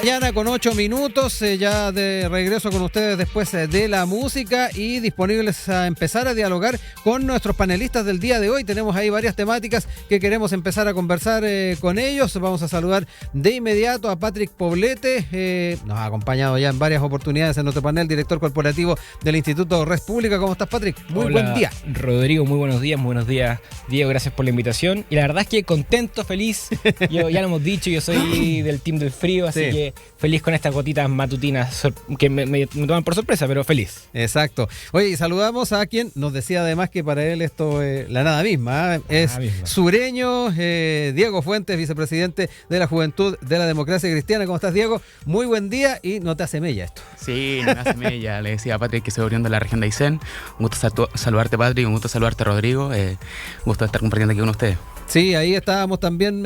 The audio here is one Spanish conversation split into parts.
Mañana con 8 minutos, ya de regreso con ustedes después de la música y disponibles a empezar a dialogar con nuestros panelistas del día de hoy. Tenemos ahí varias temáticas que queremos empezar a conversar con ellos. Vamos a saludar de inmediato a Patrick Poblete, nos ha acompañado ya en varias oportunidades en nuestro panel, director corporativo del Instituto Red Pública. ¿Cómo estás, Patrick? Muy Hola, buen día. Rodrigo, muy buenos días, Diego, gracias por la invitación. Y la verdad es que contento, feliz, ya lo hemos dicho, yo soy del team del frío, así que feliz con estas gotitas matutinas que me toman por sorpresa, pero feliz. Exacto. Oye, y saludamos a quien nos decía además que para él esto es la nada misma, es sureño, Diego Fuentes, vicepresidente de la Juventud de la Democracia Cristiana. ¿Cómo estás, Diego? Muy buen día y no te hace mella esto. Sí, no me hace mella. Le decía a Patrick que estoy oriundo de la región de Aysén. Un gusto saludarte, Patrick, un gusto saludarte, Rodrigo. Un gusto estar compartiendo aquí con ustedes. Sí, ahí estábamos también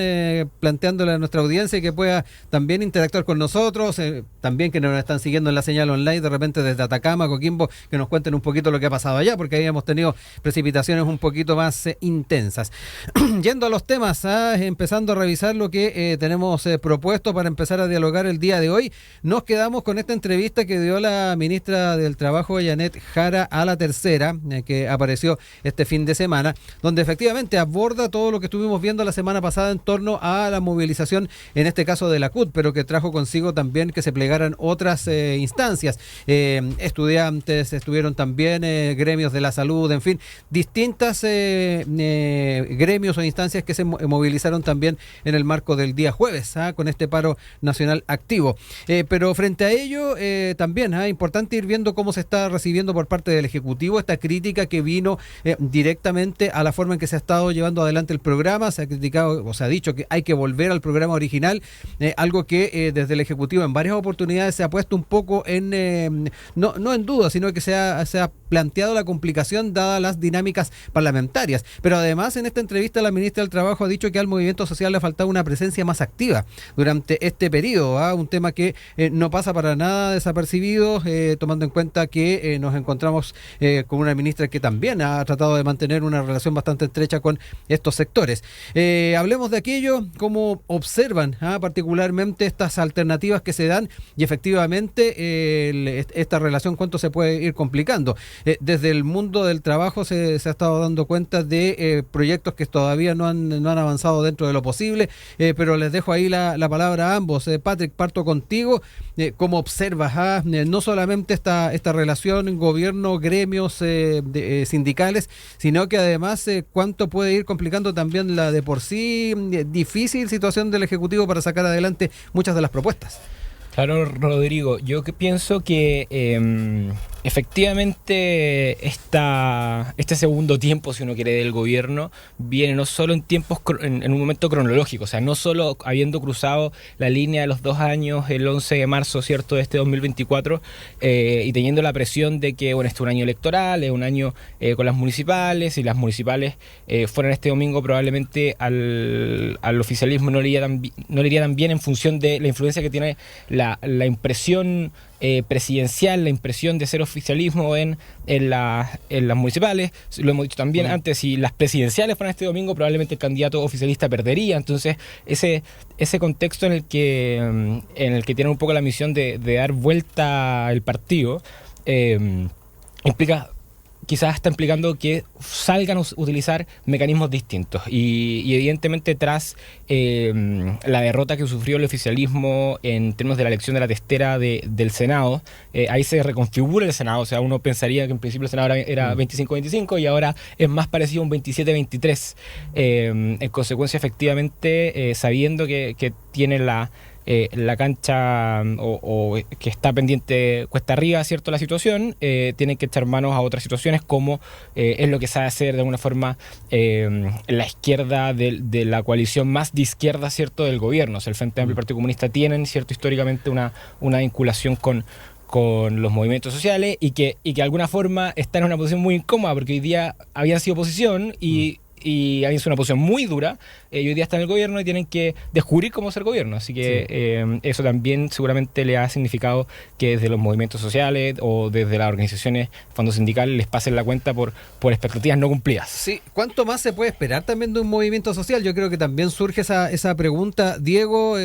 planteándole a nuestra audiencia que pueda también interactuar con nosotros, también que nos están siguiendo en la señal online, de repente desde Atacama, Coquimbo, que nos cuenten un poquito lo que ha pasado allá, porque ahí hemos tenido precipitaciones un poquito más intensas. Yendo a los temas, empezando a revisar lo que tenemos propuesto para empezar a dialogar el día de hoy, nos quedamos con esta entrevista que dio la ministra del Trabajo, Janet Jara, a La Tercera, que apareció este fin de semana, donde efectivamente aborda todo lo que estuvimos viendo la semana pasada en torno a la movilización, en este caso de la CUT, pero que trajo consigo también que se plegaran otras instancias. Estudiantes, estuvieron también gremios de la salud, en fin, distintas gremios o instancias que se movilizaron también en el marco del día jueves, con este paro nacional activo. Pero frente a ello, también importante ir viendo cómo se está recibiendo por parte del Ejecutivo esta crítica que vino directamente a la forma en que se ha estado llevando adelante el programa. Se ha criticado, o se ha dicho que hay que volver al programa original, algo que desde el Ejecutivo en varias oportunidades se ha puesto un poco en, no en duda, sino que se ha planteado la complicación dadas las dinámicas parlamentarias. Pero además, en esta entrevista, la ministra del Trabajo ha dicho que al movimiento social le ha faltado una presencia más activa durante este periodo, un tema que no pasa para nada desapercibido, tomando en cuenta que nos encontramos con una ministra que también ha tratado de mantener una relación bastante estrecha con estos sectores. Hablemos de aquello, cómo observan particularmente estas alternativas que se dan y efectivamente esta relación cuánto se puede ir complicando. Desde el mundo del trabajo se ha estado dando cuenta de proyectos que todavía no han avanzado dentro de lo posible, pero les dejo ahí la palabra a ambos. Patrick, parto contigo. ¿Cómo observas no solamente esta relación gobierno, gremios sindicales, sino que además cuánto puede ir complicando también la de por sí difícil situación del Ejecutivo para sacar adelante muchas de las propuestas? Claro, Rodrigo, yo que pienso que efectivamente este segundo tiempo, si uno quiere, del gobierno viene no solo en un momento cronológico, o sea, no solo habiendo cruzado la línea de los 2 años el 11 de marzo, ¿cierto?, de este 2024, y teniendo la presión de que, bueno, este es un año electoral, es un año con las municipales, y las municipales fueran este domingo, probablemente al oficialismo no le iría tan bien en función de la influencia que tiene la impresión presidencial, la impresión de ser oficialismo en las municipales. Lo hemos dicho también antes, si las presidenciales fueran este domingo, probablemente el candidato oficialista perdería. Entonces ese contexto en el que tienen un poco la misión de dar vuelta el partido quizás está implicando que salgan a utilizar mecanismos distintos y evidentemente tras la derrota que sufrió el oficialismo en términos de la elección de la testera del Senado, ahí se reconfigura el Senado. O sea, uno pensaría que en principio el Senado era 25-25 y ahora es más parecido a un 27-23, en consecuencia efectivamente sabiendo que tiene la cancha o que está pendiente cuesta arriba, ¿cierto?, la situación, tienen que echar manos a otras situaciones, como es lo que sabe hacer de alguna forma la izquierda de la coalición más de izquierda, ¿cierto?, del gobierno. O sea, el Frente Amplio y el Partido Comunista tienen, ¿cierto?, históricamente una vinculación con los movimientos sociales y que de alguna forma están en una posición muy incómoda, porque hoy día habían sido oposición y habían sido una posición muy dura, y hoy día están en el gobierno y tienen que descubrir cómo ser gobierno. Así que eso también seguramente le ha significado que desde los movimientos sociales o desde las organizaciones, fondos sindicales, les pasen la cuenta por expectativas no cumplidas. Sí, ¿cuánto más se puede esperar también de un movimiento social? Yo creo que también surge esa pregunta, Diego.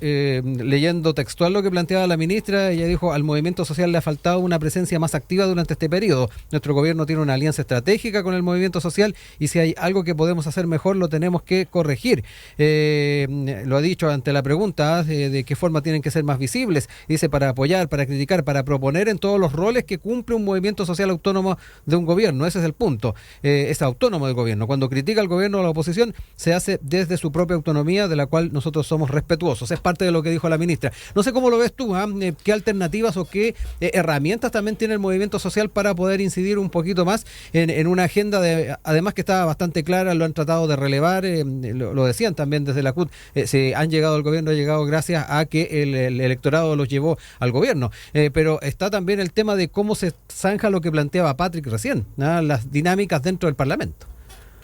leyendo textual lo que planteaba la ministra, ella dijo: al movimiento social le ha faltado una presencia más activa durante este periodo. Nuestro gobierno tiene una alianza estratégica con el movimiento social y si hay algo que podemos hacer mejor lo tenemos que corregir. Lo ha dicho ante la pregunta de qué forma tienen que ser más visibles. Dice: para apoyar, para criticar, para proponer en todos los roles que cumple un movimiento social autónomo de un gobierno. Ese es el punto. Es autónomo del gobierno. Cuando critica al gobierno o a la oposición, se hace desde su propia autonomía, de la cual nosotros somos respetuosos. Es parte de lo que dijo la ministra. No sé cómo lo ves tú, qué alternativas o qué herramientas también tiene el movimiento social para poder incidir un poquito más en una agenda, además que está bastante clara, lo han tratado de relevar, lo decían también desde la CUT, se han llegado al gobierno, ha llegado gracias a que el electorado los llevó al gobierno. Pero está también el tema de cómo se zanja lo que planteaba Patrick recién, las dinámicas dentro del Parlamento.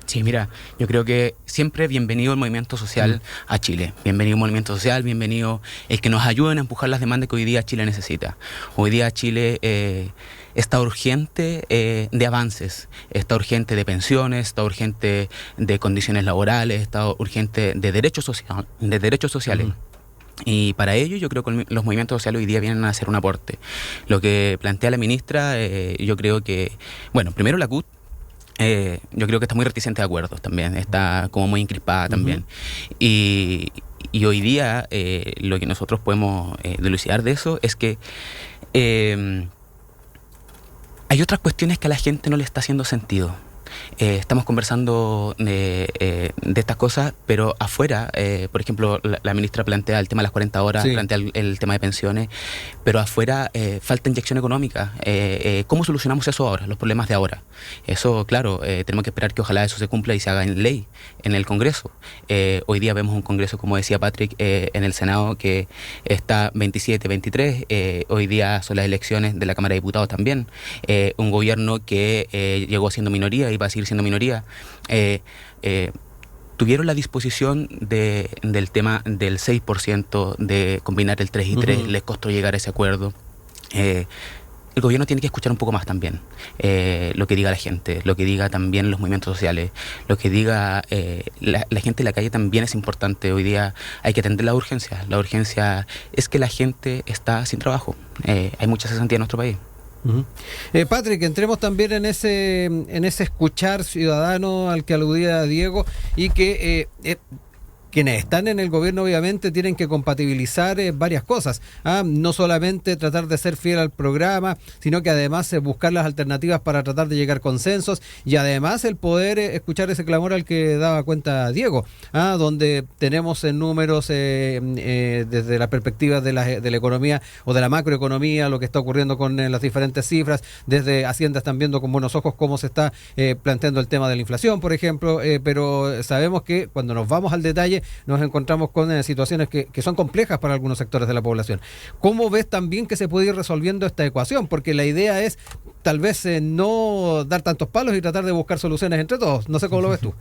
Sí, mira, yo creo que siempre bienvenido el movimiento social a Chile. Bienvenido el movimiento social, bienvenido el que nos ayuden a empujar las demandas que hoy día Chile necesita. Hoy día Chile está urgente de avances, está urgente de pensiones, está urgente de condiciones laborales, está urgente de derechos sociales. Y para ello yo creo que los movimientos sociales hoy día vienen a hacer un aporte. Lo que plantea la ministra, yo creo que, bueno, primero la CUT, yo creo que está muy reticente de acuerdos también, está como muy encrispada también. Y hoy día lo que nosotros podemos dilucidar de eso es que hay otras cuestiones que a la gente no le está haciendo sentido. Estamos conversando de estas cosas, pero afuera, por ejemplo, la ministra plantea el tema de las 40 horas, sí, plantea el tema de pensiones, pero afuera falta inyección económica. ¿Cómo solucionamos eso ahora, los problemas de ahora? Eso, claro, tenemos que esperar que ojalá eso se cumpla y se haga en ley, en el Congreso. Hoy día vemos un Congreso, como decía Patrick, en el Senado que está 27-23, hoy día son las elecciones de la Cámara de Diputados también, un gobierno que llegó siendo minoría y va a seguir siendo minoría, tuvieron la disposición del tema del 6%, de combinar el 3 y 3, les costó llegar a ese acuerdo. El gobierno tiene que escuchar un poco más también lo que diga la gente, lo que diga también los movimientos sociales, lo que diga la gente de la calle también es importante. Hoy día hay que atender la urgencia. La urgencia es que la gente está sin trabajo. Hay mucha cesantía en nuestro país. Patrick, entremos también en ese escuchar ciudadano al que aludía Diego y que quienes están en el gobierno obviamente tienen que compatibilizar varias cosas, no solamente tratar de ser fiel al programa, sino que además buscar las alternativas para tratar de llegar a consensos y además el poder escuchar ese clamor al que daba cuenta Diego, donde tenemos en números desde la perspectiva de la economía o de la macroeconomía, lo que está ocurriendo con las diferentes cifras, desde Hacienda están viendo con buenos ojos cómo se está planteando el tema de la inflación, por ejemplo, pero sabemos que cuando nos vamos al detalle nos encontramos con situaciones que son complejas para algunos sectores de la población. ¿Cómo ves también que se puede ir resolviendo esta ecuación? Porque la idea es tal vez no dar tantos palos y tratar de buscar soluciones entre todos. No sé cómo lo ves tú.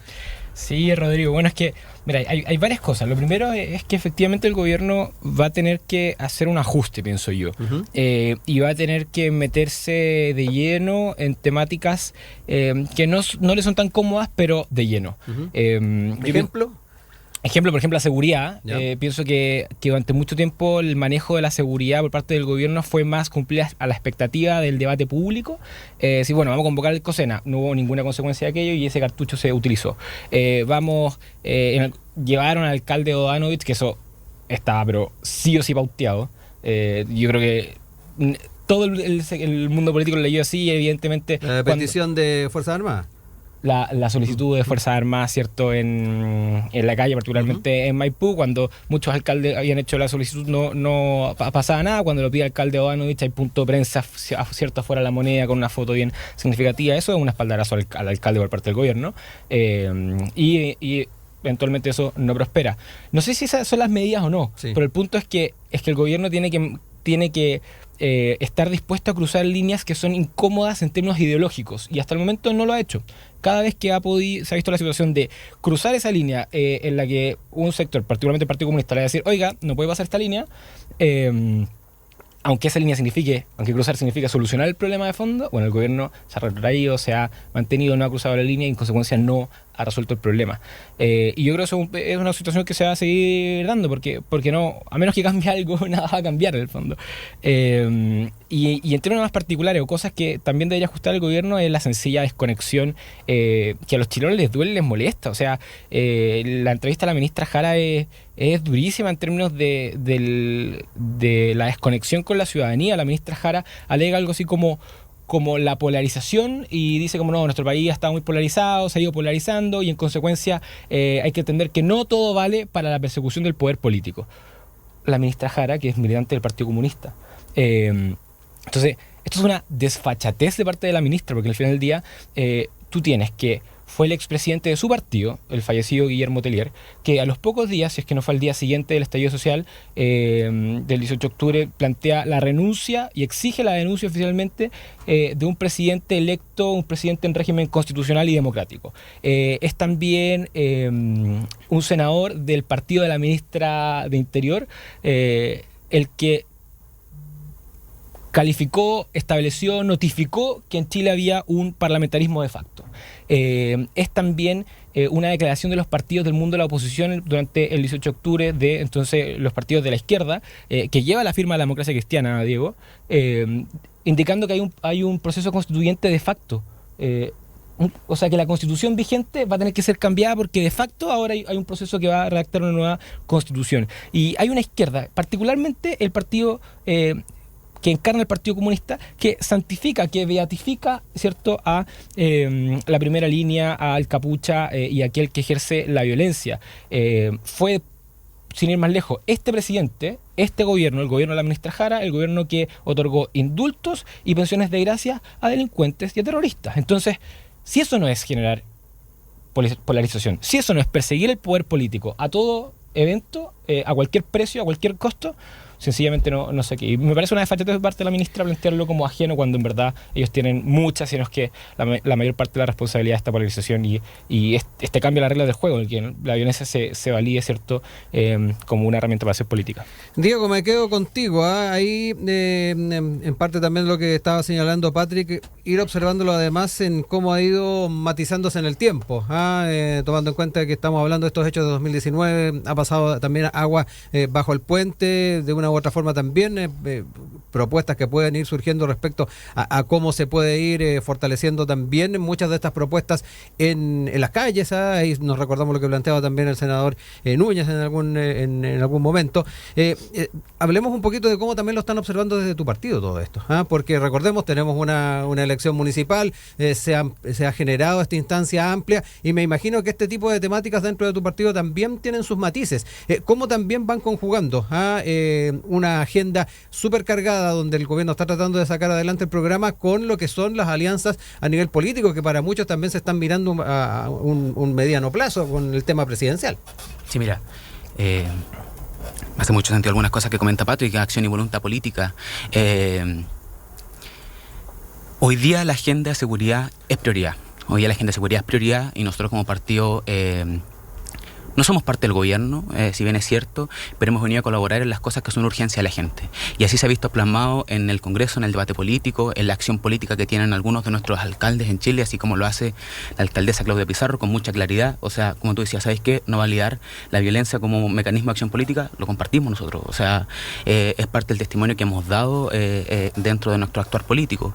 Sí, Rodrigo. Bueno, es que, mira, hay varias cosas. Lo primero es que efectivamente el gobierno va a tener que hacer un ajuste, pienso yo. Y va a tener que meterse de lleno en temáticas que no le son tan cómodas, pero de lleno. ¿Ejemplo? Por ejemplo, la seguridad. Pienso que durante mucho tiempo el manejo de la seguridad por parte del gobierno fue más cumplir a la expectativa del debate público. Sí, bueno, vamos a convocar el COSENA. No hubo ninguna consecuencia de aquello y ese cartucho se utilizó. Llevaron al alcalde Odanovich, que eso estaba, pero sí o sí pauteado. Yo creo que todo el mundo político lo leyó así y evidentemente... La petición de Fuerzas Armadas. La solicitud de Fuerzas Armadas, ¿cierto? En la calle, particularmente en Maipú, cuando muchos alcaldes habían hecho la solicitud, no pasaba nada. Cuando lo pide el alcalde Odanovich, hay punto de prensa, ¿cierto?, afuera de la Moneda, con una foto bien significativa. Eso es un espaldarazo al alcalde por parte del gobierno. Y eventualmente eso no prospera. No sé si esas son las medidas o no, pero el punto es que el gobierno tiene que estar dispuesto a cruzar líneas que son incómodas en términos ideológicos, y hasta el momento no lo ha hecho. Cada vez que se ha visto la situación de cruzar esa línea en la que un sector, particularmente el Partido Comunista, le va a decir, oiga, no puede pasar esta línea, aunque esa línea aunque cruzar significa solucionar el problema de fondo, bueno, el gobierno se ha retraído, se ha mantenido, no ha cruzado la línea y en consecuencia no ha resuelto el problema. Y yo creo que eso es una situación que se va a seguir dando, porque no, a menos que cambie algo, nada va a cambiar en el fondo. Y en términos más particulares, o cosas que también debería ajustar el gobierno, es la sencilla desconexión que a los chilenos les duele, les molesta. O sea, la entrevista a la ministra Jara es durísima en términos de la desconexión con la ciudadanía. La ministra Jara alega algo así como la polarización, y dice como no, nuestro país ha estado muy polarizado, se ha ido polarizando, y en consecuencia hay que entender que no todo vale para la persecución del poder político. La ministra Jara, que es militante del Partido Comunista. Entonces, esto es una desfachatez de parte de la ministra, porque al final del día tú tienes que fue el expresidente de su partido, el fallecido Guillermo Tellier, que a los pocos días, si es que no fue al día siguiente del estallido social del 18 de octubre, plantea la renuncia y exige la denuncia oficialmente de un presidente electo, un presidente en régimen constitucional y democrático. Es también un senador del partido de la ministra de Interior, el que calificó, estableció, notificó que en Chile había un parlamentarismo de facto. Es también una declaración de los partidos del mundo de la oposición durante el 18 de octubre, de entonces los partidos de la izquierda, que lleva la firma de la democracia cristiana, Diego, indicando que hay un proceso constituyente de facto. O sea, que la constitución vigente va a tener que ser cambiada porque de facto ahora hay un proceso que va a redactar una nueva constitución. Y hay una izquierda, particularmente el partido que encarna el Partido Comunista, que santifica, que beatifica, ¿cierto?, a la primera línea, al capucha y a aquel que ejerce la violencia. Fue, sin ir más lejos, este presidente, este gobierno, el gobierno de la ministra Jara, el gobierno que otorgó indultos y pensiones de gracia a delincuentes y a terroristas. Entonces, si eso no es generar polarización, si eso no es perseguir el poder político a todo evento, a cualquier precio, a cualquier costo, sencillamente no sé qué. Y me parece una desfachatez de parte de la ministra plantearlo como ajeno, cuando en verdad ellos tienen muchas, sino que la mayor parte de la responsabilidad de esta polarización y este cambio de las reglas del juego, en el que la violencia se valide, ¿cierto?, como una herramienta para hacer política. Diego, me quedo contigo. Ahí, en parte también lo que estaba señalando Patrick, ir observándolo además en cómo ha ido matizándose en el tiempo, tomando en cuenta que estamos hablando de estos hechos de 2019, ha pasado también agua bajo el puente, de una u otra forma también propuestas que pueden ir surgiendo respecto a cómo se puede ir fortaleciendo también muchas de estas propuestas en las calles. Ahí nos recordamos lo que planteaba también el senador Núñez en algún momento. Hablemos un poquito de cómo también lo están observando desde tu partido todo esto, porque recordemos, tenemos una elección municipal, se ha generado esta instancia amplia, y me imagino que este tipo de temáticas dentro de tu partido también tienen sus matices. ¿Cómo también van conjugando una agenda súper cargada donde el gobierno está tratando de sacar adelante el programa con lo que son las alianzas a nivel político, que para muchos también se están mirando a un mediano plazo con el tema presidencial? Sí, mira, hace mucho sentido algunas cosas que comenta Patrick, acción y voluntad política. Hoy día la agenda de seguridad es prioridad. Hoy día la agenda de seguridad es prioridad, y nosotros como partido no somos parte del gobierno, si bien es cierto, pero hemos venido a colaborar en las cosas que son urgencia a la gente. Y así se ha visto plasmado en el Congreso, en el debate político, en la acción política que tienen algunos de nuestros alcaldes en Chile, así como lo hace la alcaldesa Claudia Pizarro con mucha claridad. O sea, como tú decías, ¿sabes qué? No validar la violencia como mecanismo de acción política, lo compartimos nosotros. O sea, es parte del testimonio que hemos dado dentro de nuestro actuar político.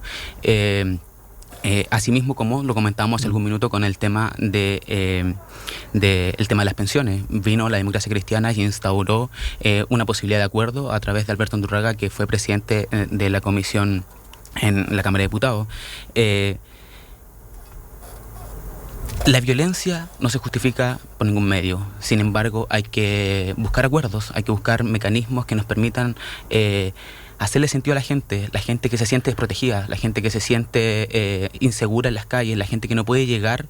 Asimismo, como lo comentábamos hace algún minuto con el tema el tema de las pensiones, vino la democracia cristiana y instauró una posibilidad de acuerdo a través de Alberto Andurraga, que fue presidente de la comisión en la Cámara de Diputados. La violencia no se justifica por ningún medio. Sin embargo, hay que buscar acuerdos, hay que buscar mecanismos que nos permitan hacerle sentido a la gente que se siente desprotegida, la gente que se siente insegura en las calles, la gente que no puede llegar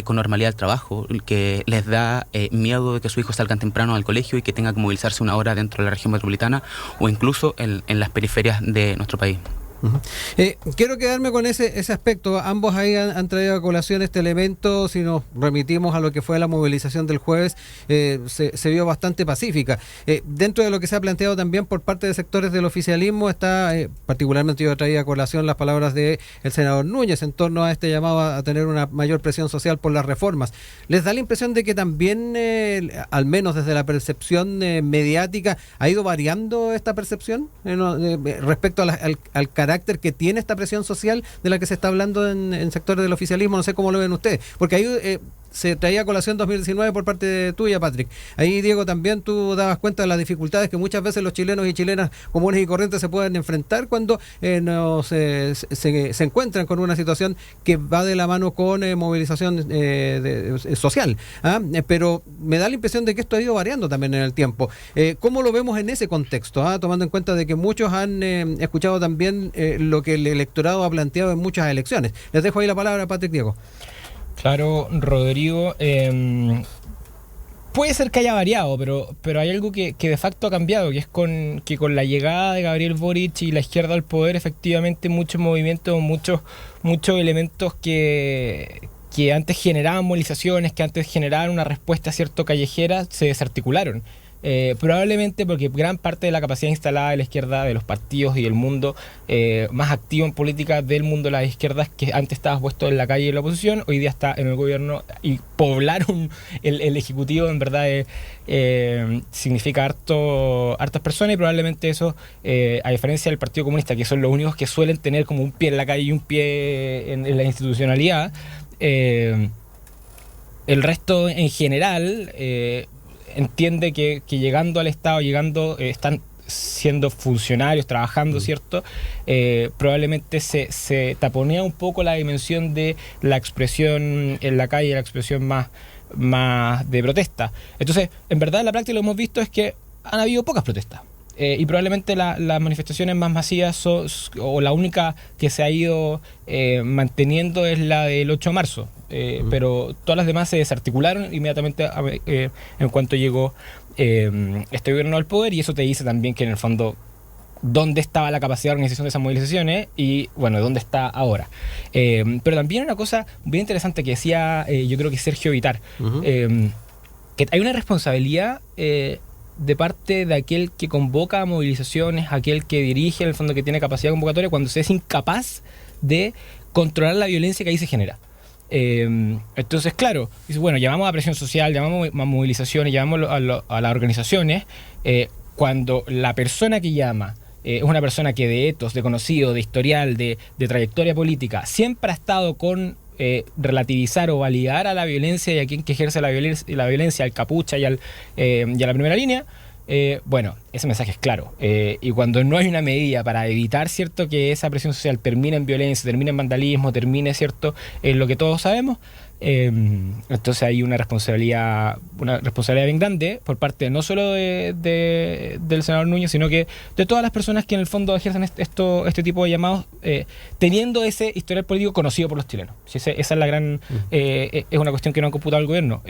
con normalidad al trabajo, que les da miedo de que sus hijos salgan temprano al colegio y que tenga que movilizarse una hora dentro de la región metropolitana o incluso en las periferias de nuestro país. Ujú. Quiero quedarme con ese aspecto. Ambos ahí han traído a colación este elemento. Si nos remitimos a lo que fue la movilización del jueves, se vio bastante pacífica. Dentro de lo que se ha planteado también por parte de sectores del oficialismo está, particularmente yo traía a colación las palabras del senador Núñez en torno a este llamado a tener una mayor presión social por las reformas. ¿Les da la impresión de que también, al menos desde la percepción mediática, ha ido variando esta percepción respecto al carácter que tiene esta presión social de la que se está hablando en sectores del oficialismo? No sé cómo lo ven ustedes, porque ahí se traía a colación 2019 por parte tuya, Patrick. Ahí, Diego, también tú dabas cuenta de las dificultades que muchas veces los chilenos y chilenas comunes y corrientes se pueden enfrentar cuando se encuentran con una situación que va de la mano con movilización social. Pero me da la impresión de que esto ha ido variando también en el tiempo. ¿Cómo lo vemos en ese contexto? Tomando en cuenta de que muchos han escuchado también lo que el electorado ha planteado en muchas elecciones. Les dejo ahí la palabra a Patrick, Diego. Claro, Rodrigo, puede ser que haya variado, pero hay algo que de facto ha cambiado, que es que con la llegada de Gabriel Boric y la izquierda al poder, efectivamente muchos movimientos, muchos elementos que antes generaban movilizaciones, que antes generaban una respuesta cierto callejera, se desarticularon. Probablemente porque gran parte de la capacidad instalada de la izquierda, de los partidos y del mundo más activo en política del mundo de las izquierdas, que antes estaba puesto en la calle de la oposición, hoy día está en el gobierno, y poblar el ejecutivo en verdad significa hartas personas, y probablemente eso, a diferencia del Partido Comunista, que son los únicos que suelen tener como un pie en la calle y un pie en la institucionalidad, el resto en general entiende que llegando al Estado, están siendo funcionarios, trabajando, ¿cierto? Probablemente se taponea un poco la dimensión de la expresión en la calle, la expresión más de protesta. Entonces, en verdad, en la práctica lo que hemos visto es que han habido pocas protestas. Y probablemente las manifestaciones más masivas o la única que se ha ido manteniendo es la del 8 de marzo. Pero todas las demás se desarticularon inmediatamente en cuanto llegó este gobierno al poder, y eso te dice también que en el fondo dónde estaba la capacidad de organización de esas movilizaciones y bueno, dónde está ahora. Pero también una cosa bien interesante que decía yo creo que Sergio Vitar, que hay una responsabilidad de parte de aquel que convoca movilizaciones, aquel que dirige, en el fondo que tiene capacidad convocatoria, cuando se es incapaz de controlar la violencia que ahí se genera. Entonces, claro, dice, bueno, llamamos a presión social, llamamos a movilizaciones, llamamos a las organizaciones, cuando la persona que llama es una persona que de etos, de conocido, de historial, de trayectoria política, siempre ha estado con relativizar o validar a la violencia y a quien que ejerce la violencia, al capucha y a la primera línea. Bueno, ese mensaje es claro, y cuando no hay una medida para evitar, cierto, que esa presión social termine en violencia, termine en vandalismo, termine, cierto, en lo que todos sabemos, entonces hay una responsabilidad bien grande por parte no solo del senador Núñez, sino que de todas las personas que en el fondo ejercen este tipo de llamados, teniendo ese historial político conocido por los chilenos. Esa es la gran es una cuestión que no ha computado el gobierno.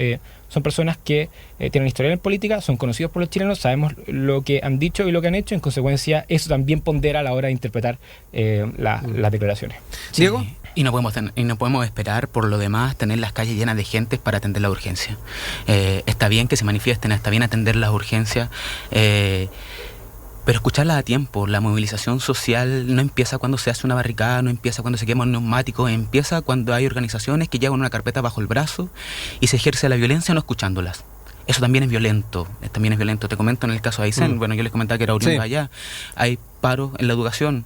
Son personas que tienen historial en política, son conocidos por los chilenos, sabemos lo que han dicho y lo que han hecho, en consecuencia eso también pondera a la hora de interpretar las declaraciones. Sí. Diego. Y no podemos esperar, por lo demás, tener las calles llenas de gente para atender la urgencia. Está bien que se manifiesten, está bien atender las urgencias, pero escucharlas a tiempo. La movilización social no empieza cuando se hace una barricada, no empieza cuando se quema un neumático, empieza cuando hay organizaciones que llevan una carpeta bajo el brazo y se ejerce la violencia no escuchándolas. Eso también es violento, Te comento en el caso de Aysén, bueno, yo les comentaba que era oriundo allá. Hay paro en la educación,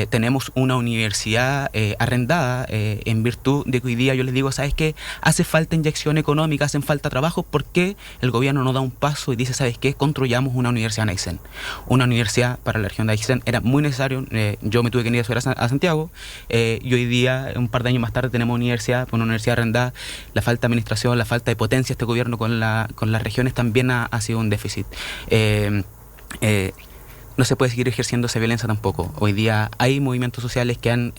tenemos una universidad arrendada en virtud de que hoy día yo les digo, ¿sabes qué? Hace falta inyección económica, hacen falta trabajo, porque el gobierno no da un paso y dice, ¿sabes qué? Construyamos una universidad en Aysén. Una universidad para la región de Aysén era muy necesario, yo me tuve que ir a Santiago, y hoy día, un par de años más tarde, tenemos una universidad arrendada. La falta de administración, la falta de potencia de este gobierno con las regiones también ha sido un déficit. no se puede seguir ejerciendo esa violencia tampoco. Hoy día hay movimientos sociales que han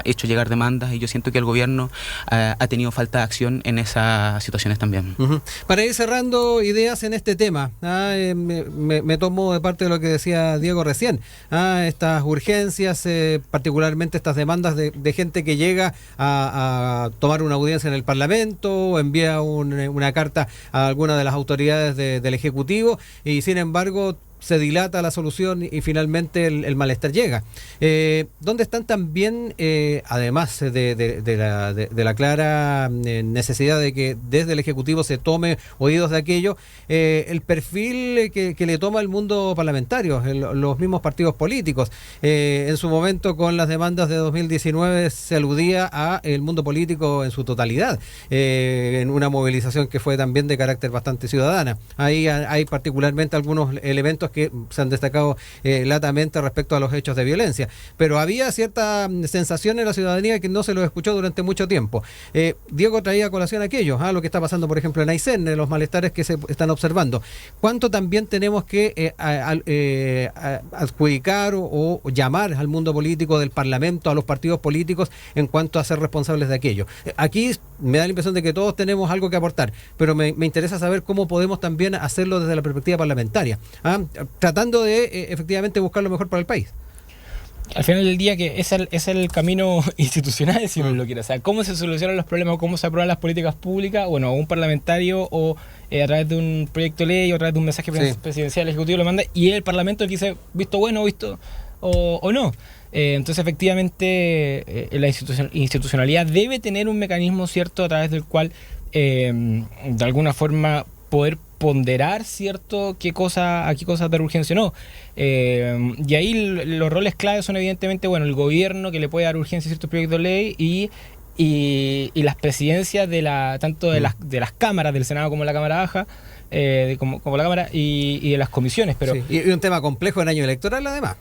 hecho llegar demandas y yo siento que el gobierno ha tenido falta de acción en esas situaciones también. Para ir cerrando ideas en este tema, me tomo de parte de lo que decía Diego recién, estas urgencias, particularmente estas demandas de gente que llega a tomar una audiencia en el Parlamento o envía una carta a alguna de las autoridades del Ejecutivo y sin embargo se dilata la solución y finalmente el malestar llega. ¿Dónde están también, además de la clara necesidad de que desde el Ejecutivo se tome oídos de aquello, el perfil que le toma el mundo parlamentario, los mismos partidos políticos? En su momento, con las demandas de 2019, se aludía a el mundo político en su totalidad, en una movilización que fue también de carácter bastante ciudadana. Ahí hay particularmente algunos elementos que se han destacado latamente respecto a los hechos de violencia, pero había cierta sensación en la ciudadanía que no se lo escuchó durante mucho tiempo. Diego traía a colación aquello, lo que está pasando por ejemplo en Aysén, los malestares que se están observando. ¿Cuánto también tenemos que adjudicar o llamar al mundo político del Parlamento, a los partidos políticos en cuanto a ser responsables de aquello? Aquí me da la impresión de que todos tenemos algo que aportar, pero me interesa saber cómo podemos también hacerlo desde la perspectiva parlamentaria, tratando de efectivamente buscar lo mejor para el país. Al final del día que es el camino institucional, si uno lo quiere. O sea, cómo se solucionan los problemas o cómo se aprueban las políticas públicas, bueno, un parlamentario o a través de un proyecto de ley o a través de un mensaje presidencial, ejecutivo lo manda y el Parlamento el que dice visto bueno, visto o no. Entonces efectivamente la institucionalidad debe tener un mecanismo cierto a través del cual de alguna forma poder ponderar, ¿cierto?, a qué cosas dar urgencia o no. Y ahí los roles claves son evidentemente, bueno, el gobierno que le puede dar urgencia a ciertos proyectos de ley y las presidencias tanto de las cámaras, del Senado como la Cámara Baja, como la Cámara y de las comisiones. Pero sí, y un tema complejo en año electoral además.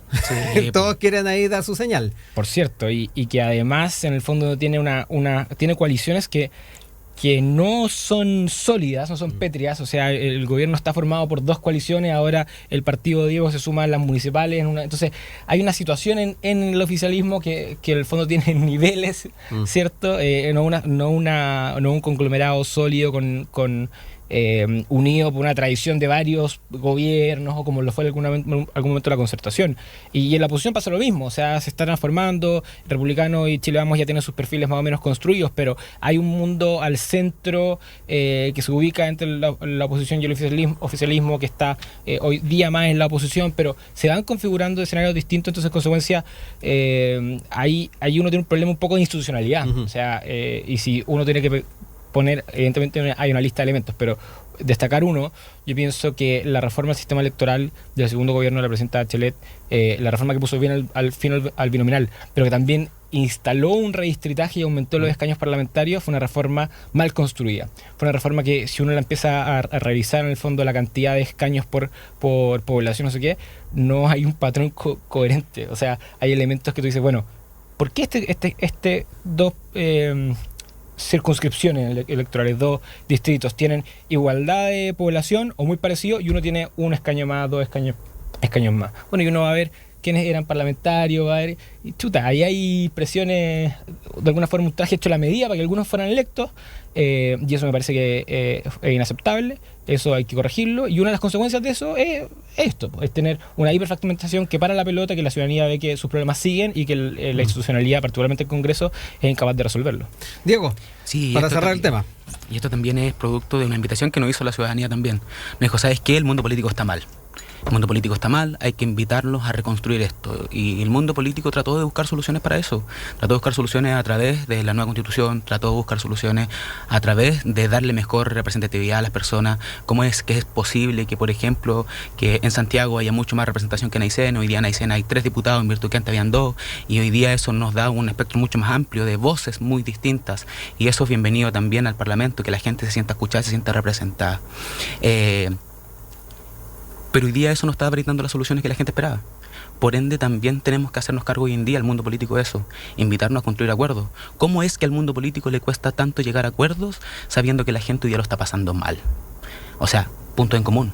Sí, todos quieren ahí dar su señal. Por cierto, y que además en el fondo tiene tiene coaliciones que no son sólidas, no son pétreas. O sea, el gobierno está formado por dos coaliciones, ahora el partido de Diego se suma a las municipales. Entonces, hay una situación en el oficialismo que en el fondo tiene niveles, ¿cierto? No un conglomerado sólido con unido por una tradición de varios gobiernos o como lo fue en algún momento la concertación. Y en la oposición pasa lo mismo, o sea, se están transformando, Republicano y Chile Vamos ya tienen sus perfiles más o menos construidos, pero hay un mundo al centro que se ubica entre la oposición y el oficialismo que está hoy día más en la oposición, pero se van configurando escenarios distintos, entonces en consecuencia ahí uno tiene un problema un poco de institucionalidad, o sea, y si uno tiene que poner, evidentemente hay una lista de elementos, pero destacar uno, yo pienso que la reforma del sistema electoral del segundo gobierno de la presidenta Bachelet, la reforma que puso bien al binominal, pero que también instaló un redistritaje y aumentó los escaños parlamentarios, fue una reforma mal construida. Fue una reforma que si uno la empieza a revisar en el fondo la cantidad de escaños por población, no sé qué, no hay un patrón coherente. O sea, hay elementos que tú dices, bueno, ¿por qué dos circunscripciones electorales, dos distritos tienen igualdad de población o muy parecido y uno tiene un escaño más, dos escaños más? Bueno, y uno va a ver quiénes eran parlamentarios, va a ver, y chuta, ahí hay presiones, de alguna forma un traje hecho a la medida para que algunos fueran electos, y eso me parece que es inaceptable, eso hay que corregirlo, y una de las consecuencias de eso es esto, es tener una hiperfragmentación que para la pelota, que la ciudadanía ve que sus problemas siguen y que la institucionalidad, particularmente el Congreso, es incapaz de resolverlo. Diego, sí, para cerrar el tema. Y esto también es producto de una invitación que nos hizo la ciudadanía también. Me dijo, ¿sabes qué? El mundo político está mal. El mundo político está mal, hay que invitarlos a reconstruir esto. Y el mundo político trató de buscar soluciones para eso. Trató de buscar soluciones a través de la nueva constitución, trató de buscar soluciones a través de darle mejor representatividad a las personas. ¿Cómo es que es posible que, por ejemplo, que en Santiago haya mucho más representación que en Aysén? Hoy día en Aysén hay 3 diputados, en virtud que antes habían 2, y hoy día eso nos da un espectro mucho más amplio de voces muy distintas. Y eso es bienvenido también al Parlamento, que la gente se sienta escuchada, se sienta representada. Pero hoy día eso no está brindando las soluciones que la gente esperaba. Por ende, también tenemos que hacernos cargo hoy en día al mundo político de eso, invitarnos a construir acuerdos. ¿Cómo es que al mundo político le cuesta tanto llegar a acuerdos sabiendo que la gente hoy día lo está pasando mal? O sea, punto en común,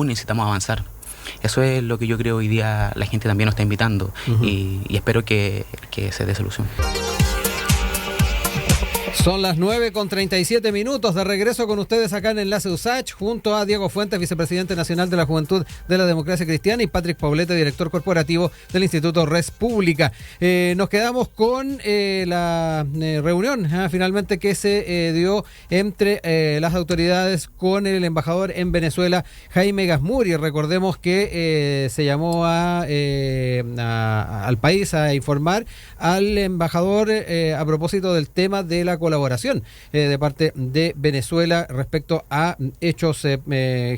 necesitamos avanzar. Eso es lo que yo creo hoy día la gente también nos está invitando, y espero que se dé solución. Son las 9:37 de regreso con ustedes acá en Enlace USACH, junto a Diego Fuentes, vicepresidente nacional de la Juventud de la Democracia Cristiana, y Patrick Poblete, director corporativo del Instituto Res Pública. Nos quedamos con la reunión finalmente que se dio entre las autoridades con el embajador en Venezuela, Jaime Gazmuri. Recordemos que se llamó al país a informar al embajador a propósito del tema de la colaboración de parte de Venezuela respecto a hechos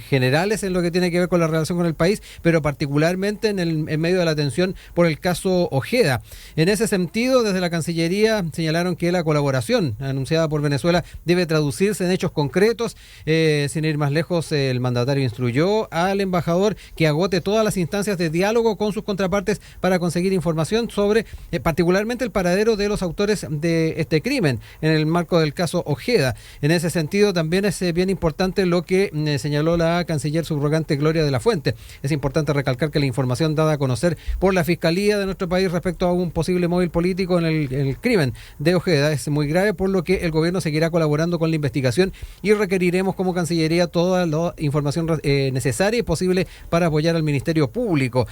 generales en lo que tiene que ver con la relación con el país, pero particularmente en medio de la tensión por el caso Ojeda. En ese sentido, desde la Cancillería señalaron que la colaboración anunciada por Venezuela debe traducirse en hechos concretos. Sin ir más lejos, el mandatario instruyó al embajador que agote todas las instancias de diálogo con sus contrapartes para conseguir información sobre particularmente el paradero de los autores de este crimen en el marco del caso Ojeda. En ese sentido, también es bien importante lo que señaló la canciller subrogante Gloria de la Fuente. Es importante recalcar que la información dada a conocer por la Fiscalía de nuestro país respecto a un posible móvil político en el crimen de Ojeda es muy grave, por lo que el gobierno seguirá colaborando con la investigación y requeriremos como Cancillería toda la información necesaria y posible para apoyar al Ministerio Público.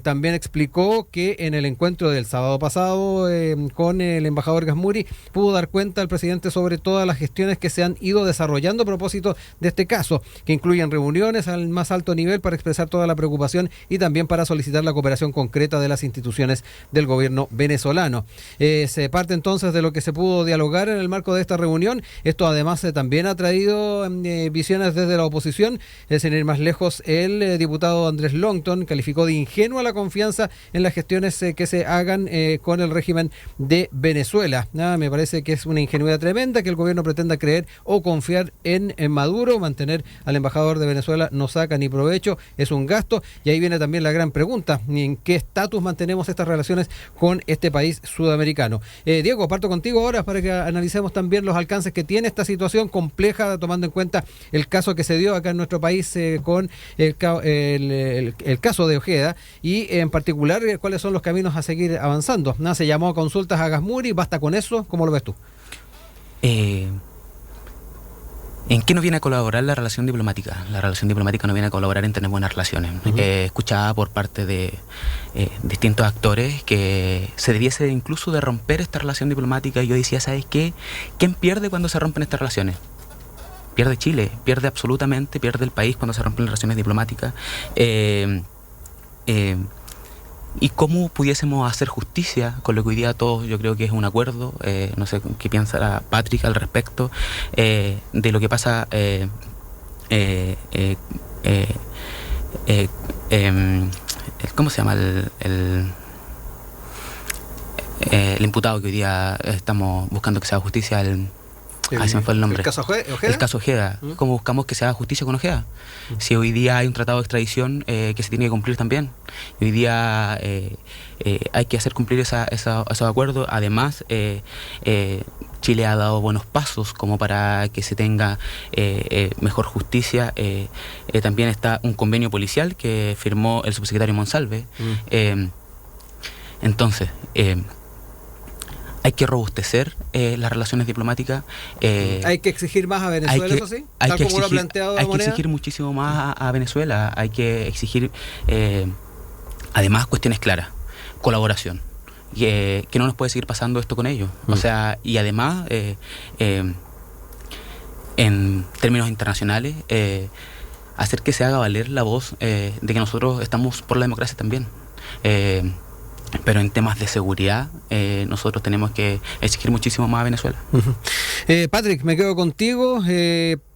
También explicó que en el encuentro del sábado pasado con el embajador Gazmuri pudo dar cuenta al presidente sobre todas las gestiones que se han ido desarrollando a propósito de este caso, que incluyen reuniones al más alto nivel para expresar toda la preocupación y también para solicitar la cooperación concreta de las instituciones del gobierno venezolano. Se parte entonces de lo que se pudo dialogar en el marco de esta reunión. Esto además también ha traído visiones desde la oposición. Sin ir más lejos, el diputado Andrés Longton calificó de ingenua la confianza en las gestiones que se hagan con el régimen de Venezuela. Me parece que es una ingenuidad tremenda que el gobierno pretenda creer o confiar en Maduro. Mantener al embajador de Venezuela no saca ni provecho, es un gasto, y ahí viene también la gran pregunta: ¿en qué estatus mantenemos estas relaciones con este país sudamericano? Diego, parto contigo ahora para que analicemos también los alcances que tiene esta situación compleja, tomando en cuenta el caso que se dio acá en nuestro país con el caso de Ojeda, y en particular cuáles son los caminos a seguir avanzando. Se llamó a consultas a Gazmuri, ¿basta con eso? ¿Cómo lo ves tú? ¿En qué nos viene a colaborar la relación diplomática? La relación diplomática nos viene a colaborar en tener buenas relaciones. Escuchaba por parte de distintos actores que se debiese incluso de romper esta relación diplomática, y yo decía, ¿sabes qué? ¿Quién pierde cuando se rompen estas relaciones? Pierde Chile, pierde absolutamente, pierde el país cuando se rompen las relaciones diplomáticas. Y cómo pudiésemos hacer justicia con lo que hoy día todos, yo creo que es un acuerdo, no sé qué piensa Patrick al respecto, de lo que pasa ¿cómo se llama el imputado que hoy día estamos buscando que se haga justicia? Ahí se me fue el nombre. ¿El caso Ojeda? El caso Ojeda. ¿Cómo buscamos que se haga justicia con Ojeda? Si hoy día hay un tratado de extradición que se tiene que cumplir también. Y hoy día hay que hacer cumplir esos acuerdos. Además, Chile ha dado buenos pasos como para que se tenga mejor justicia. También está un convenio policial que firmó el subsecretario Monsalve. Entonces, hay que robustecer las relaciones diplomáticas. Hay que exigir más a Venezuela, eso sí, tal como lo ha planteado la moneda. Hay que exigir muchísimo más a Venezuela. Hay que exigir, además, cuestiones claras, colaboración. Que no nos puede seguir pasando esto con ellos. O sea, y además, en términos internacionales, hacer que se haga valer la voz de que nosotros estamos por la democracia también. Pero en temas de seguridad, nosotros tenemos que exigir muchísimo más a Venezuela. Patrick, me quedo contigo.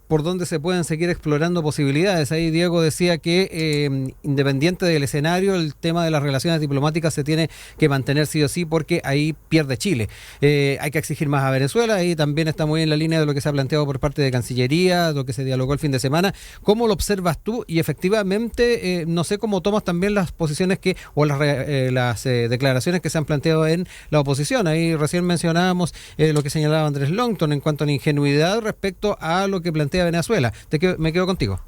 ¿Por dónde se pueden seguir explorando posibilidades? Ahí Diego decía que independiente del escenario, el tema de las relaciones diplomáticas se tiene que mantener sí o sí, porque ahí pierde Chile. Hay que exigir más a Venezuela, y también está muy en la línea de lo que se ha planteado por parte de Cancillería, lo que se dialogó el fin de semana. ¿Cómo lo observas tú? Y efectivamente, no sé cómo tomas también las posiciones o las declaraciones que se han planteado en la oposición. Ahí recién mencionábamos lo que señalaba Andrés Longton en cuanto a la ingenuidad respecto a lo que plantea Venezuela. Me quedo contigo.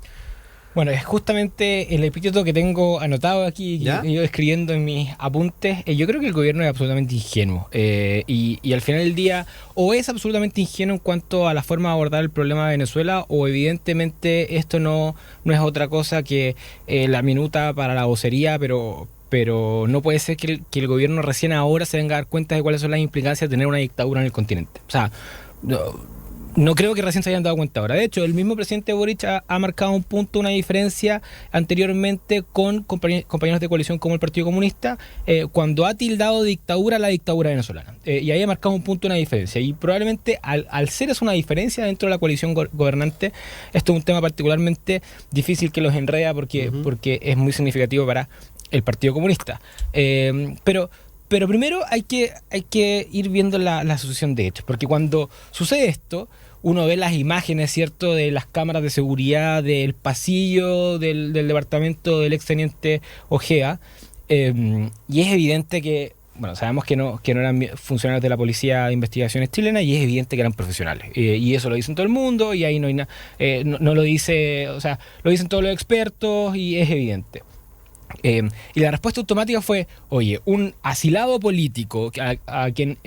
Bueno, es justamente el epíteto que tengo anotado aquí, que he ido escribiendo en mis apuntes. Yo creo que el gobierno es absolutamente ingenuo. Y al final del día, o es absolutamente ingenuo en cuanto a la forma de abordar el problema de Venezuela, o evidentemente esto no es otra cosa que la minuta para la vocería, pero no puede ser que el gobierno recién ahora se venga a dar cuenta de cuáles son las implicancias de tener una dictadura en el continente. O sea, no creo que recién se hayan dado cuenta ahora. De hecho, el mismo presidente Boric ha marcado un punto, una diferencia anteriormente con compañeros de coalición como el Partido Comunista, cuando ha tildado de dictadura a la dictadura venezolana. Y ahí ha marcado un punto, una diferencia. Y probablemente al ser eso una diferencia dentro de la coalición gobernante, esto es un tema particularmente difícil que los enreda porque es muy significativo para el Partido Comunista. Pero primero hay que ir viendo la sucesión de hechos, porque cuando sucede esto, uno ve las imágenes, ¿cierto?, de las cámaras de seguridad del pasillo del departamento del exteniente Ojea, y es evidente que, bueno, sabemos que no eran funcionarios de la Policía de Investigaciones chilena, y es evidente que eran profesionales, y eso lo dicen todo el mundo, y ahí no hay nada, no lo dice, o sea, lo dicen todos los expertos, y es evidente. Y la respuesta automática fue, oye, un asilado político a quien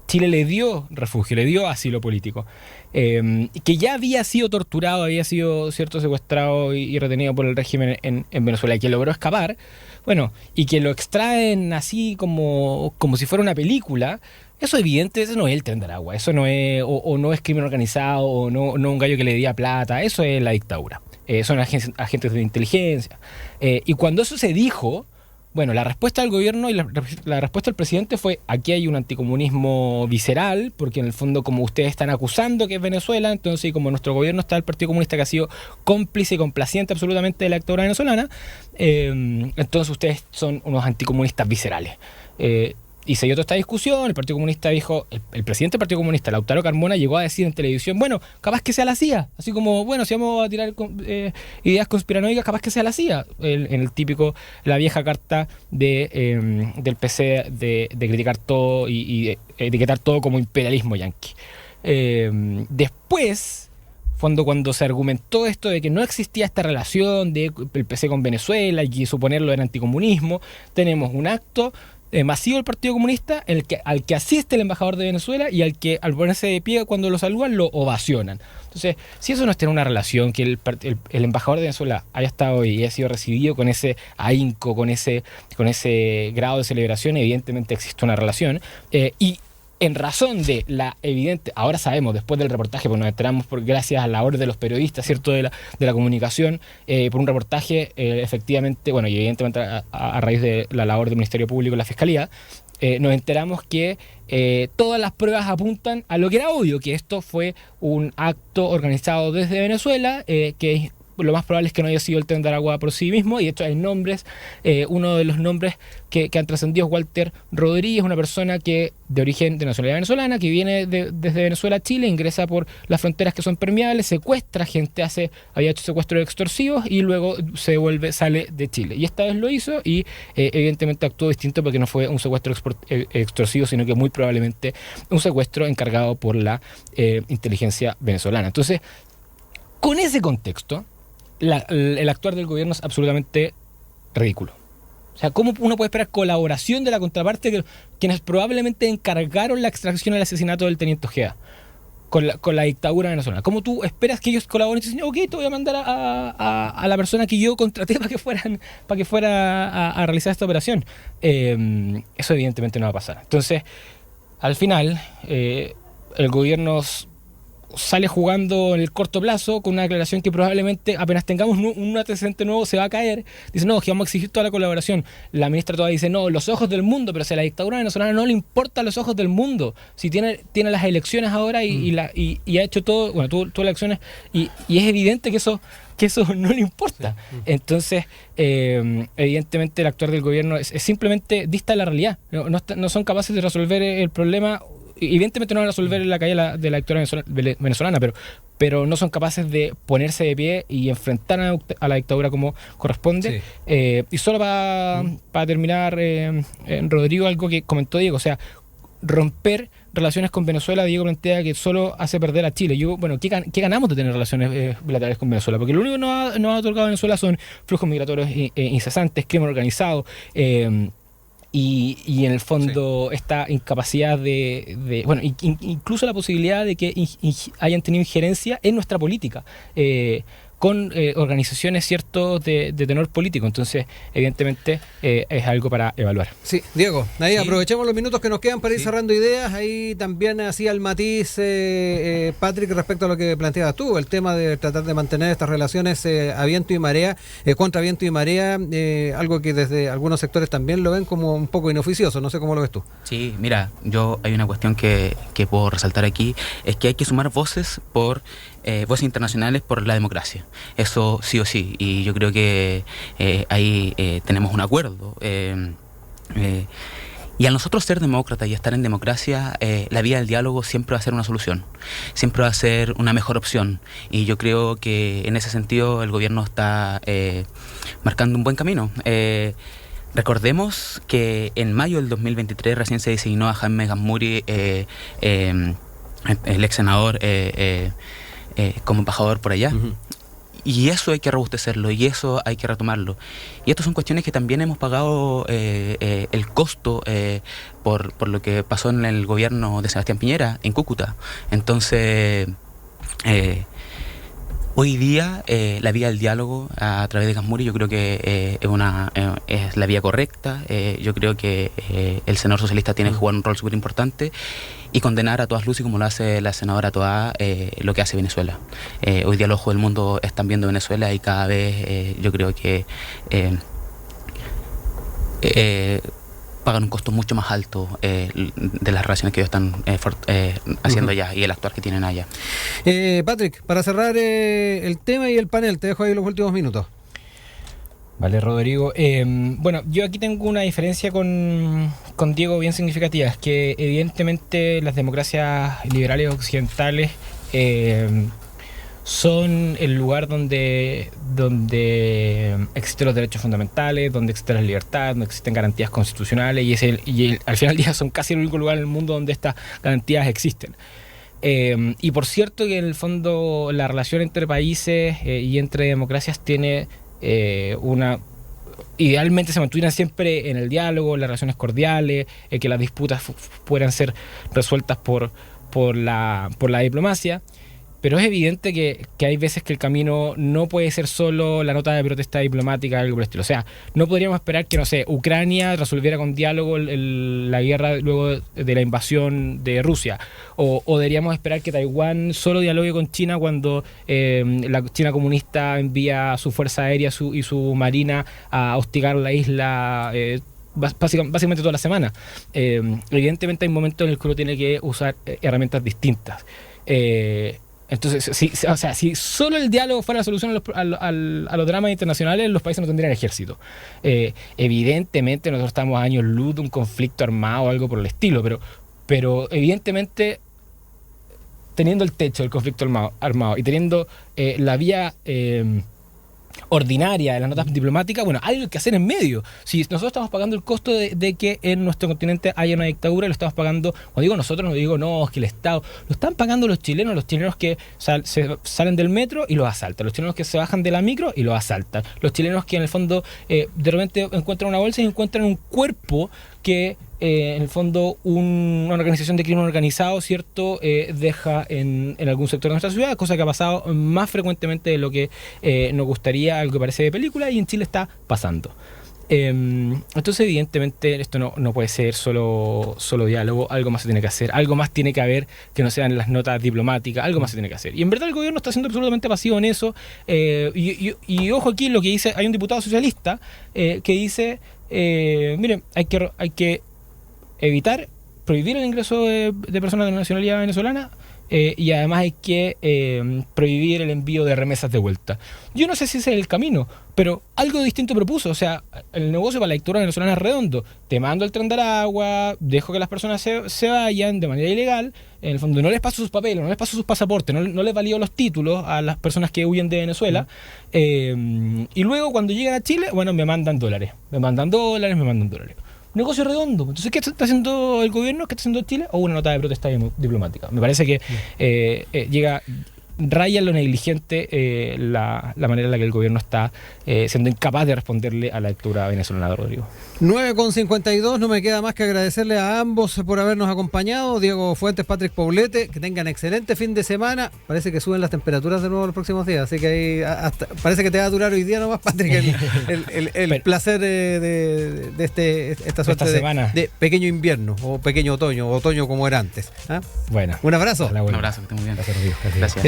Chile le dio refugio, le dio asilo político, que ya había sido torturado, había sido, cierto, secuestrado y retenido por el régimen en Venezuela, y que logró escapar, bueno, y que lo extraen así como si fuera una película. Eso evidente, eso no es el Tren de Aragua, eso no es, o no es crimen organizado, o no un gallo que le día plata, eso es la dictadura. Son agentes de inteligencia. Y cuando eso se dijo, bueno, la respuesta del gobierno y la respuesta del presidente fue: aquí hay un anticomunismo visceral, porque en el fondo, como ustedes están acusando que es Venezuela, entonces, y como nuestro gobierno está el Partido Comunista, que ha sido cómplice y complaciente absolutamente de la dictadura venezolana, entonces ustedes son unos anticomunistas viscerales. Y se dio toda esta discusión. El Partido Comunista dijo, el presidente del Partido Comunista, Lautaro Carmona, llegó a decir en televisión, bueno, capaz que sea la CIA, así como, bueno, si vamos a tirar ideas conspiranoicas, capaz que sea la CIA, en el típico, la vieja carta del PC de criticar todo y de etiquetar todo como imperialismo yanqui. Después, cuando se argumentó esto de que no existía esta relación del PC con Venezuela y que suponerlo era anticomunismo, tenemos un acto masivo del Partido Comunista al que asiste el embajador de Venezuela, y al ponerse de pie cuando lo saludan lo ovacionan. Entonces, si eso no es tener una relación, que el embajador de Venezuela haya estado y haya sido recibido con ese ahínco, con ese grado de celebración, evidentemente existe una relación. Y en razón de la evidente, ahora sabemos, después del reportaje, porque nos enteramos gracias a la labor de los periodistas, ¿cierto?, de la comunicación, por un reportaje, efectivamente, bueno, y evidentemente a raíz de la labor del Ministerio Público y la Fiscalía, nos enteramos que todas las pruebas apuntan a lo que era obvio, que esto fue un acto organizado desde Venezuela, que lo más probable es que no haya sido el Tren de Aragua por sí mismo, y de hecho hay nombres, uno de los nombres que han trascendido es Walter Rodríguez, una persona que de origen de nacionalidad venezolana, que viene desde Venezuela a Chile, ingresa por las fronteras que son permeables, secuestra gente, había hecho secuestros extorsivos y luego sale de Chile. Y esta vez lo hizo y evidentemente actuó distinto, porque no fue un secuestro extorsivo, sino que muy probablemente un secuestro encargado por la inteligencia venezolana. Entonces, con ese contexto, el actuar del gobierno es absolutamente ridículo. O sea, ¿cómo uno puede esperar colaboración de la contraparte, quienes probablemente encargaron la extracción y el asesinato del teniente Ojeda con la dictadura venezolana? ¿Cómo tú esperas que ellos colaboren y dicen, ok, te voy a mandar a la persona que yo contraté para que fuera a realizar esta operación? Eso evidentemente no va a pasar. Entonces, al final, el gobierno sale jugando en el corto plazo con una declaración que probablemente apenas tengamos un antecedente nuevo se va a caer. Dice, no, que vamos a exigir toda la colaboración. La ministra todavía dice, no, los ojos del mundo, pero si a la dictadura venezolana no le importa los ojos del mundo, si tiene las elecciones ahora y ha hecho todo, bueno, tuvo elecciones y es evidente que eso no le importa. Sí. Entonces, evidentemente el actuar del gobierno es simplemente dista de la realidad. No son capaces de resolver el problema. Evidentemente no van a resolver en la calle de la dictadura venezolana, pero no son capaces de ponerse de pie y enfrentar a la dictadura como corresponde. Sí. Y solo para terminar, Rodrigo, algo que comentó Diego, o sea, romper relaciones con Venezuela, Diego plantea que solo hace perder a Chile. Yo, bueno, ¿qué ganamos de tener relaciones bilaterales con Venezuela? Porque lo único que nos ha otorgado Venezuela son flujos migratorios incesantes, crimen organizado, y en el fondo esta incapacidad bueno, incluso la posibilidad de que hayan tenido injerencia en nuestra política, con organizaciones, ¿cierto?, de tenor político. Entonces, evidentemente, es algo para evaluar. Sí, Diego, ahí Sí. aprovechemos los minutos que nos quedan para ir Sí. cerrando ideas. Ahí también hacía el matiz, Patrick, respecto a lo que planteabas tú, el tema de tratar de mantener estas relaciones a viento y marea, contra viento y marea, algo que desde algunos sectores también lo ven como un poco inoficioso. No sé cómo lo ves tú. Sí, mira, hay una cuestión que puedo resaltar aquí, es que hay que sumar voces internacionales por la democracia. Eso sí o sí, y yo creo que ahí tenemos un acuerdo. Y al nosotros ser demócratas y estar en democracia, la vía del diálogo siempre va a ser una solución, siempre va a ser una mejor opción. Y yo creo que en ese sentido el gobierno está marcando un buen camino. Recordemos que en mayo del 2023 recién se designó a Jaime Gamuri, el ex senador, como embajador por allá. Uh-huh. Y eso hay que robustecerlo, y eso hay que retomarlo. Y estas son cuestiones que también hemos pagado el costo por lo que pasó en el gobierno de Sebastián Piñera en Cúcuta. Entonces, hoy día la vía del diálogo a través de Gamuri yo creo que es la vía correcta. Yo creo que el senador socialista tiene que jugar un rol súper importante y condenar a todas luces, como lo hace la senadora Toá, lo que hace Venezuela. Hoy día los ojos del mundo están viendo Venezuela y cada vez yo creo que pagan un costo mucho más alto de las relaciones que ellos están haciendo allá y el actuar que tienen allá. Patrick, para cerrar el tema y el panel, te dejo ahí los últimos minutos. Vale, Rodrigo. Bueno, yo aquí tengo una diferencia con Diego bien significativa. Es que evidentemente las democracias liberales occidentales son el lugar donde existen los derechos fundamentales, donde existe la libertad, donde existen garantías constitucionales, y al final del día son casi el único lugar en el mundo donde estas garantías existen. Y por cierto que en el fondo la relación entre países y entre democracias tiene idealmente se mantuvieran siempre en el diálogo, las relaciones cordiales, que las disputas puedan ser resueltas por la diplomacia. Pero es evidente que hay veces que el camino no puede ser solo la nota de protesta diplomática, algo por el estilo. O sea, no podríamos esperar que, no sé, Ucrania resolviera con diálogo la guerra luego de la invasión de Rusia. O deberíamos esperar que Taiwán solo dialogue con China cuando la China comunista envía su fuerza aérea y su marina a hostigar la isla básicamente toda la semana. Evidentemente hay momentos en los que uno tiene que usar herramientas distintas. Entonces, si solo el diálogo fuera la solución a los dramas internacionales, los países no tendrían ejército. Evidentemente nosotros estamos a años luz de un conflicto armado o algo por el estilo, pero evidentemente teniendo el techo del conflicto armado y teniendo la vía ordinaria de las notas diplomáticas, bueno, hay que hacer en medio. Si nosotros estamos pagando el costo de que en nuestro continente haya una dictadura, lo estamos pagando, cuando digo nosotros, no digo no, es que el Estado, lo están pagando los chilenos que se salen del metro y los asaltan, los chilenos que se bajan de la micro y los asaltan, los chilenos que en el fondo de repente encuentran una bolsa y encuentran un cuerpo que en el fondo una organización de crimen organizado, ¿cierto?, deja en algún sector de nuestra ciudad, cosa que ha pasado más frecuentemente de lo que nos gustaría, algo que parece de película, y en Chile está pasando. Entonces evidentemente esto no puede ser solo diálogo, algo más se tiene que hacer, algo más tiene que haber que no sean las notas diplomáticas, algo más se tiene que hacer. Y en verdad el gobierno está siendo absolutamente pasivo en eso, y ojo aquí lo que dice, hay un diputado socialista que dice, miren, hay que evitar, prohibir el ingreso de personas de nacionalidad venezolana, y además hay que prohibir el envío de remesas de vuelta. Yo no sé si ese es el camino, pero algo distinto propuso. O sea, el negocio para la dictadura venezolana es redondo. Te mando el tren de Aragua, dejo que las personas se vayan de manera ilegal, en el fondo no les paso sus papeles, no les paso sus pasaportes, no les valido los títulos a las personas que huyen de Venezuela, y luego cuando llegan a Chile, bueno, me mandan dólares. negocio redondo. Entonces, ¿qué está haciendo el gobierno? ¿Qué está haciendo Chile? O una nota de protesta diplomática. Me parece que raya en lo negligente la manera en la que el gobierno está siendo incapaz de responderle a la lectura venezolana, Rodrigo. 9:52, no me queda más que agradecerle a ambos por habernos acompañado. Diego Fuentes, Patrick Poblete, que tengan excelente fin de semana. Parece que suben las temperaturas de nuevo los próximos días, así que ahí parece que te va a durar hoy día nomás, Patrick, el placer de esta suerte de pequeño invierno o pequeño otoño como era antes. ¿Ah? Bueno. Un abrazo. Un abrazo, que esté muy bien. Gracias, Rodrigo. Gracias.